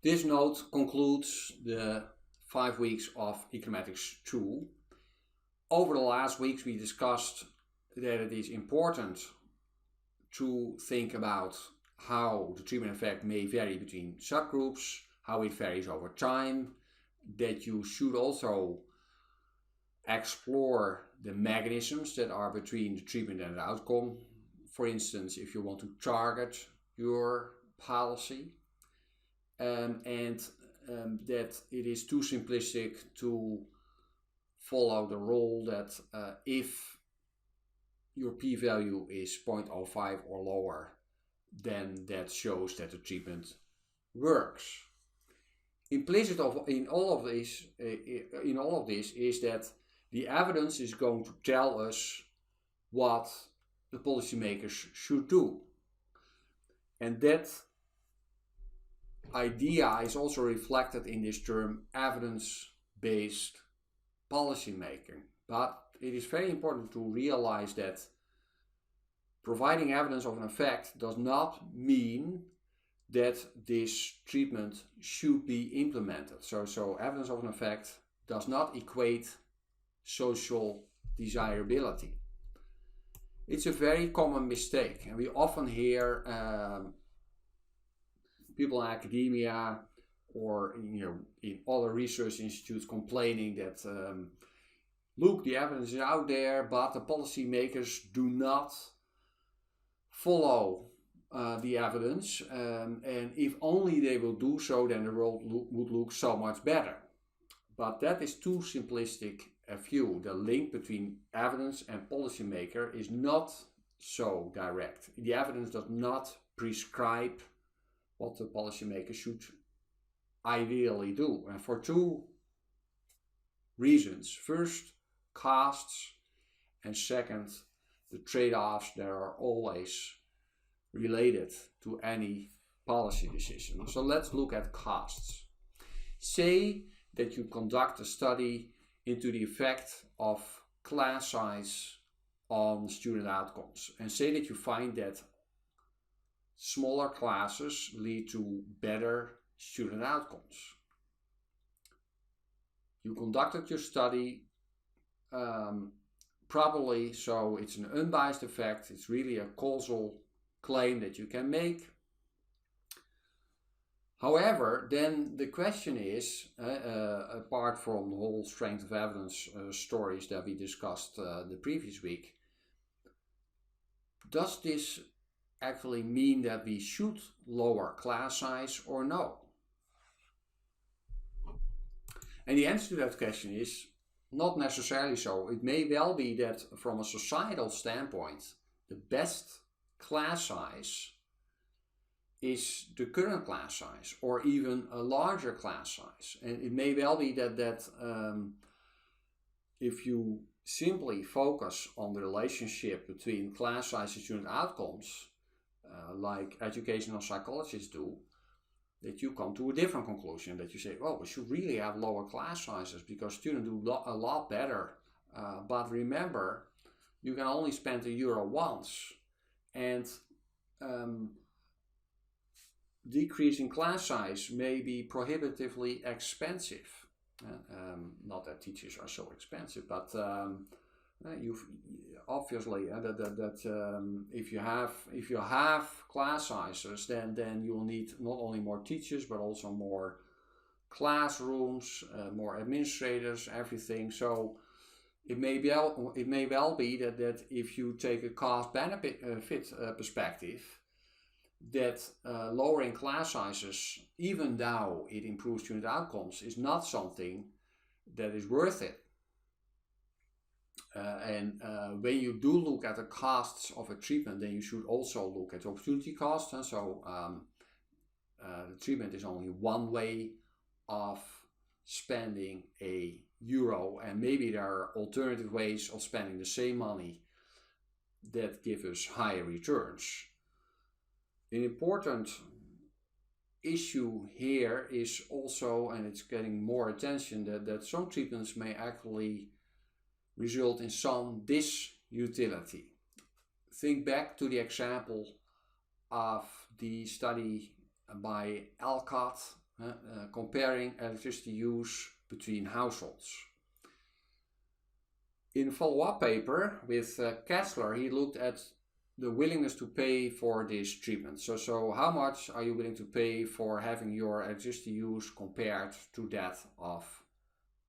This note concludes the 5 weeks of Econometrics 2. Over the last weeks we discussed that it is important to think about how the treatment effect may vary between subgroups, how it varies over time, that you should also explore the mechanisms that are between the treatment and the outcome. For instance, if you want to target your policy, and that it is too simplistic to follow the rule that if your p-value is 0.05 or lower, then that shows that the treatment works. Implicit in all of this is that the evidence is going to tell us what the policymakers should do. And that idea is also reflected in this term evidence-based policymaking. But it is very important to realize that providing evidence of an effect does not mean that this treatment should be implemented. So evidence of an effect does not equate social desirability. It's a very common mistake, and we often hear people in academia or in other research institutes complaining that look, the evidence is out there, but the policymakers do not follow the evidence, and if only they will do so, then the world would look so much better. But that is too simplistic a view. The link between evidence and policymaker is not so direct. The evidence does not prescribe what the policymaker should ideally do, and for two reasons. First, costs, and second, the trade-offs that are always related to any policy decision. So let's look at costs. Say that you conduct a study into the effect of class size on student outcomes, and say that you find that smaller classes lead to better student outcomes. You conducted your study properly, so it's an unbiased effect. It's really a causal claim that you can make. However, then the question is, apart from the whole strength of evidence stories that we discussed the previous week, does this actually mean that we should lower class size or no? And the answer to that question is not necessarily so. It may well be that from a societal standpoint, the best class size is the current class size, or even a larger class size. And it may well be that if you simply focus on the relationship between class size and student outcomes, like educational psychologists do, that you come to a different conclusion, that you say, well, we should really have lower class sizes because students do a lot better. But remember, you can only spend €1 once, and decreasing class size may be prohibitively expensive. Not that teachers are so expensive, but you've obviously if you have class sizes, then you will need not only more teachers but also more classrooms, more administrators, everything. So it may well be that if you take a cost-benefit perspective, that lowering class sizes, even though it improves student outcomes, is not something that is worth it. And when you do look at the costs of a treatment, then you should also look at the opportunity cost. And so the treatment is only one way of spending €1, and maybe there are alternative ways of spending the same money that give us higher returns. An important issue here is also, and it's getting more attention, that some treatments may actually result in some disutility. Think back to the example of the study by Alcott comparing electricity use between households. In a follow-up paper with Kessler, he looked at the willingness to pay for this treatment. So how much are you willing to pay for having your electricity use compared to that of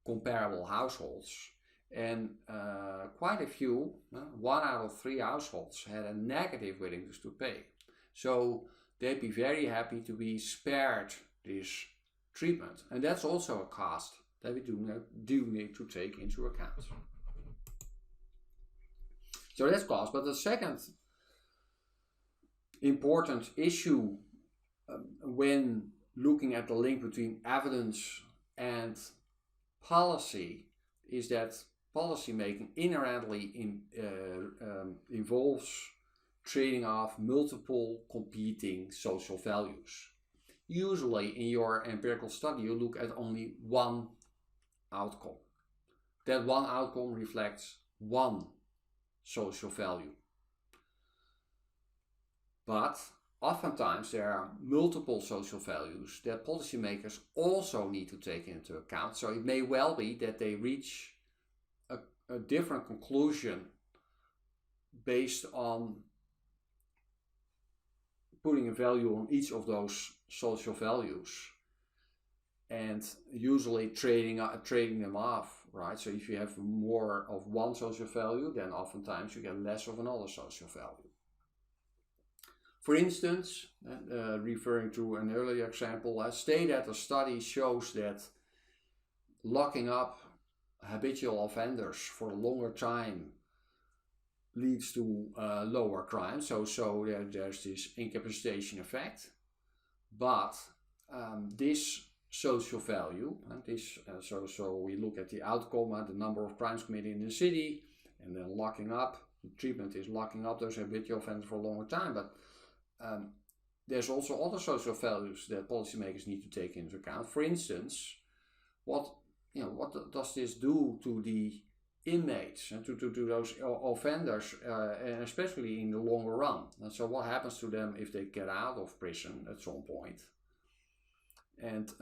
comparable households? And quite a few, 1 out of 3 households, had a negative willingness to pay. So they'd be very happy to be spared this treatment. And that's also a cost that we do need to take into account. So that's cost. But the second important issue when looking at the link between evidence and policy is that policy making inherently involves trading off multiple competing social values. Usually in your empirical study you look at only one outcome. That one outcome reflects one social value. But oftentimes there are multiple social values that policymakers also need to take into account. So it may well be that they reach a different conclusion based on putting a value on each of those social values and usually trading them off, right? So if you have more of one social value, then oftentimes you get less of another social value. For instance, referring to an earlier example, say that a study shows that locking up habitual offenders for a longer time leads to lower crime. So there's this incapacitation effect. But this social value, so we look at the outcome, the number of crimes committed in the city, and then locking up. The treatment is locking up those habitual offenders for a longer time. But there's also other social values that policymakers need to take into account. For instance, what does this do to the inmates and to those offenders, and especially in the longer run? And so what happens to them if they get out of prison at some point? And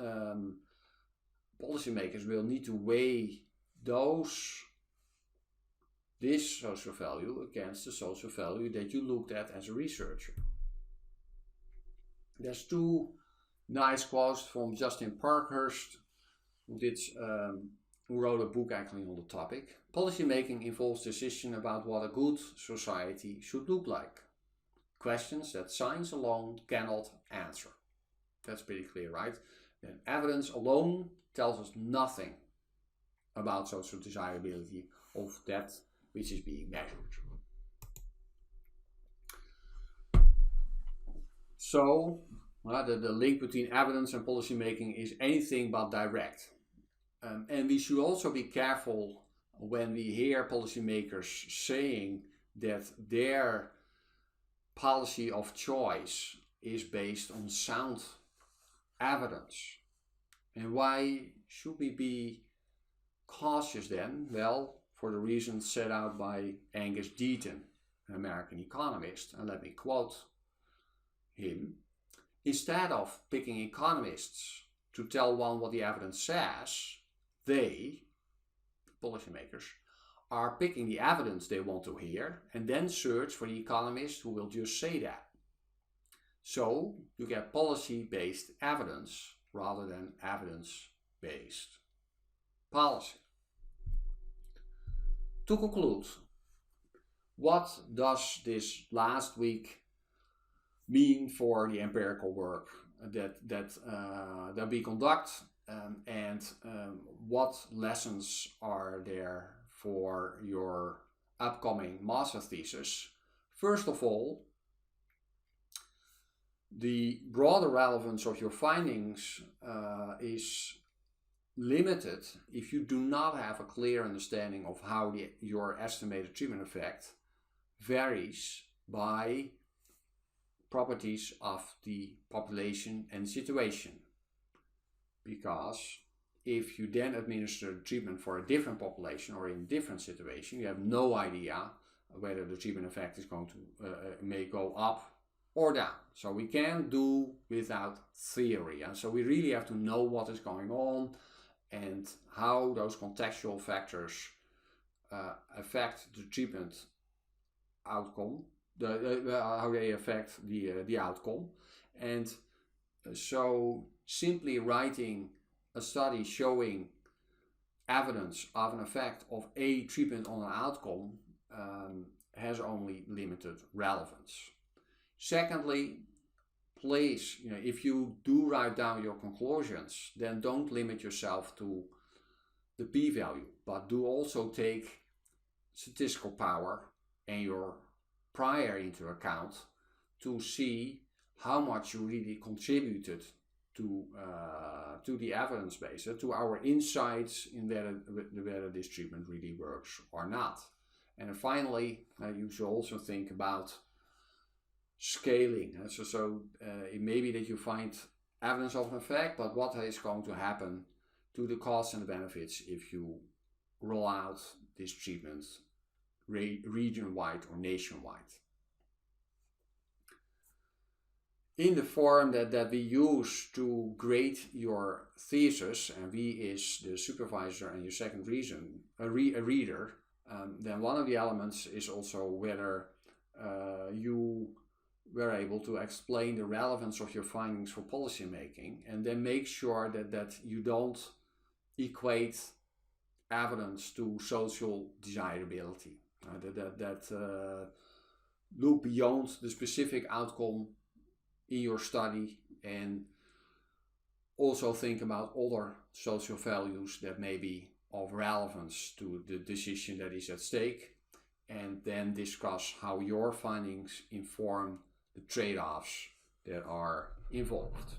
policymakers will need to weigh this social value against the social value that you looked at as a researcher. There's 2 nice quotes from Justin Parkhurst, who wrote a book actually on the topic. Policymaking involves decision about what a good society should look like. Questions that science alone cannot answer. That's pretty clear, right? And evidence alone tells us nothing about social desirability of that which is being measured. So, the link between evidence and policymaking is anything but direct. And we should also be careful when we hear policymakers saying that their policy of choice is based on sound evidence. And why should we be cautious then? Well, for the reasons set out by Angus Deaton, an American economist. And let me quote him. Instead of picking economists to tell one what the evidence says, they, policymakers, are picking the evidence they want to hear and then search for the economist who will just say that. So you get policy-based evidence rather than evidence-based policy. To conclude, what does this last week mean for the empirical work that we conduct, and what lessons are there for your upcoming master thesis? First of all, the broader relevance of your findings is limited if you do not have a clear understanding of how your estimated treatment effect varies by properties of the population and situation. Because if you then administer treatment for a different population or in a different situation, you have no idea whether the treatment effect is going to may go up or down. So we can't do without theory. And so we really have to know what is going on and how those contextual factors affect the treatment outcome, how they affect the outcome. And so simply writing a study showing evidence of an effect of a treatment on an outcome has only limited relevance. Secondly, please, if you do write down your conclusions, then don't limit yourself to the p-value, but do also take statistical power and your prior into account to see how much you really contributed to the evidence base, to our insights in whether this treatment really works or not. And finally, you should also think about scaling. So it may be that you find evidence of an effect, but what is going to happen to the costs and the benefits if you roll out this treatment region-wide or nationwide? In the form that we use to grade your thesis, and we is the supervisor and your second reader, then one of the elements is also whether you were able to explain the relevance of your findings for policy making, and then make sure that you don't equate evidence to social desirability. Look beyond the specific outcome in your study and also think about other social values that may be of relevance to the decision that is at stake, and then discuss how your findings inform the trade-offs that are involved.